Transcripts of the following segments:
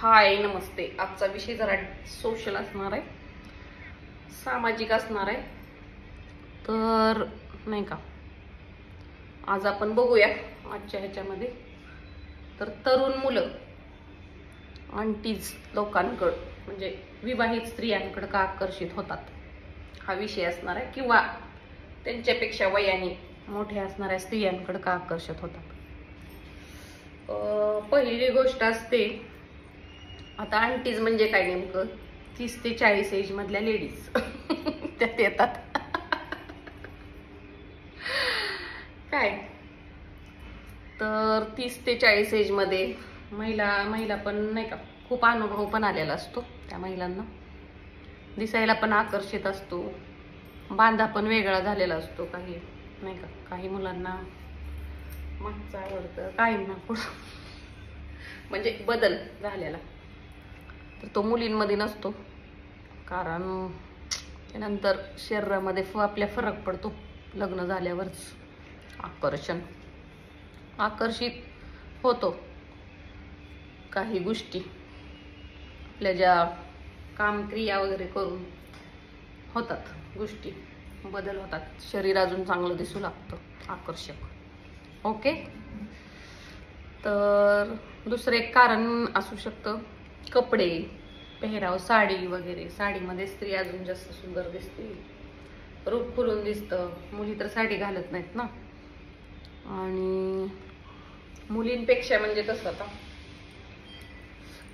हाय नमस्ते. आजचा विषय जरा सोशल असणार आहे, सामाजिक असणार आहे. तर नाही का, आज आपण बघूया आजच्या ह्याच्यामध्ये तर तरुण मुलं आंटीज लोकांकडं म्हणजे विवाहित स्त्रियांकडे का आकर्षित होतात हा विषय असणार आहे, किंवा त्यांच्यापेक्षा वयाने मोठ्या असणाऱ्या स्त्रियांकडे का आकर्षित होतात. पहिली गोष्ट असते, आता आंटीज म्हणजे काय, नेमकं 30 ते 40 एज मधल्या लेडीज त्यात येतात. काय तर 30 ते 40 एज मध्ये महिला पण नाही का, खूप अनुभव पण आलेला असतो त्या महिलांना. दिसायला पण आकर्षित असतो, बांधा पण वेगळा झालेला असतो. काही नाही का, काही मुलांना मागचं आवडतं, काहींना पुढं म्हणजे बदल झालेला. तर तो मुलींमध्ये नसतो, कारण त्यानंतर शरीरामध्ये आपल्या फरक पडतो. लग्न झाल्यावरच आकर्षित होतो. काही गोष्टी आपल्या ज्या कामक्रिया वगैरे करून होतात, गोष्टी बदल होतात. शरीर अजून चांगलं दिसू लागतं, आकर्षक. ओके. तर दुसरं एक कारण असू शकतं कपडे, पेहराव, साडी वगैरे. साडीमध्ये स्त्री अजून जास्त सुंदर दिसते, रूप खुलून दिसतं. मुली तर साडी घालत नाहीत ना. आणि मुलींपेक्षा म्हणजे कसं, आता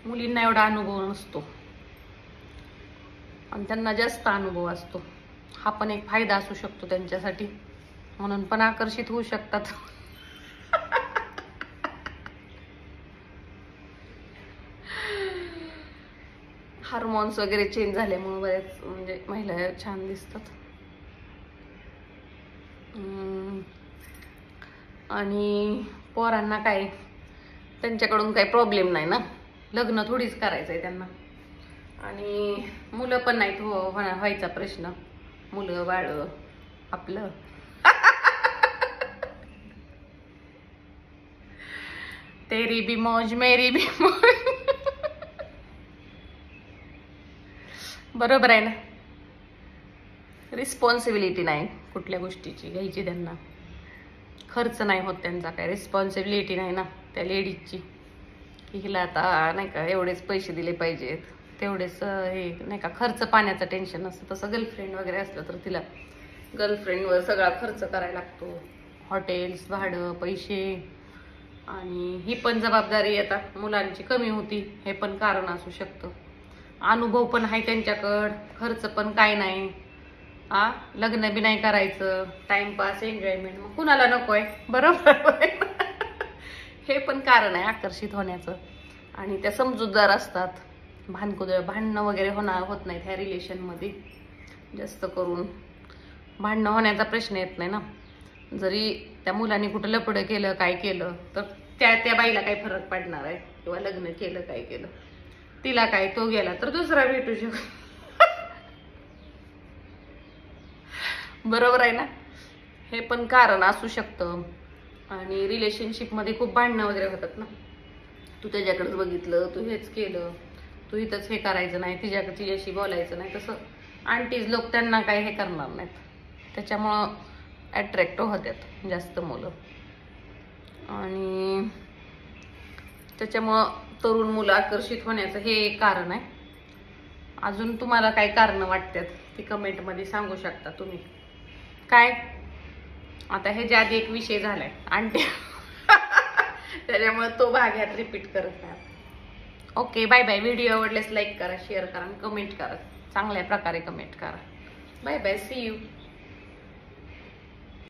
मुलींना एवढा अनुभव नसतो आणि त्यांना जास्त अनुभव असतो. हा पण एक फायदा असू शकतो त्यांच्यासाठी, म्हणून पण आकर्षित होऊ शकतात. हार्मोन्स वगैरे चेंज झाल्यामुळे बरेच म्हणजे महिला छान दिसतात. आणि पोरांना काय, त्यांच्याकडून काही प्रॉब्लेम नाही ना, लग्न थोडीच करायचंय त्यांना. आणि मुलं पण नाहीत व्हायचा प्रश्न. मुलं बाळ आपलं तेरी भी मौज मेरी भी मौज. बरोबर आहे ना. रिस्पॉन्सिबिलिटी नाही कुठल्या गोष्टीची घ्यायची त्यांना. खर्च नाही होत त्यांचा, काय रिस्पॉन्सिबिलिटी नाही ना त्या लेडीजची, की हिला आता नाही का एवढेच पैसे दिले पाहिजेत, तेवढेच हे नाही का, खर्च पाण्याचं टेन्शन असतं. तसं गर्लफ्रेंड वगैरे असलं तर तिला गर्लफ्रेंडवर सगळा खर्च करायला लागतो. हॉटेल्स, भाडं, पैसे. आणि ही पण जबाबदारी आता मुलांची कमी होती, हे पण कारण असू शकतं. अनुभव पण आहे त्यांच्याकडं, खर्च पण काय नाही. लग्न बी नाही करायचं, टाइमपास, एन्जॉयमेंट मग कुणाला नको आहे. बरोबर. हे पण कारण आहे आकर्षित होण्याचं. आणि त्या समजूतदार असतात, भांडणं वगैरे होत नाहीत ह्या रिलेशनमध्ये. जास्त करून भांडणं होण्याचा प्रश्न येत नाही ना. जरी त्या मुलांनी कुठं लपडं केलं, काय केलं, तर त्या बाईला काय फरक पडणार आहे, किंवा लग्न केलं काय केलं, तिला काय, तो गेला तर दुसरा भेटू शकतो. बरोबर आहे ना. हे पण कारण असू शकतं. आणि रिलेशनशिपमध्ये खूप भांडणं वगैरे होतात ना. तू त्याच्याकडेच बघितलं, तू हेच केलं, तू इथंच हे करायचं नाही, तिच्याशी बोलायचं नाही. तसं आंटीज लोक त्यांना काय हे करणार नाहीत, त्याच्यामुळं अट्रॅक्ट होतात जास्त मुलं. आणि त्याच्यामुळं तरुण मुलं आकर्षित होण्याचं हे एक कारण आहे. अजून तुम्हाला काय कारण वाटतात ती कमेंटमध्ये सांगू शकता तुम्ही. काय आता हे आधी एक विषय झालाय आंटी, त्याच्यामुळे तो भाग ह्यात रिपीट करत नाही. Okay, bye bye. व्हिडिओ आवडल्यास लाईक करा, शेअर करा, कमेंट करा, चांगल्या प्रकारे कमेंट करा. Bye bye, see you.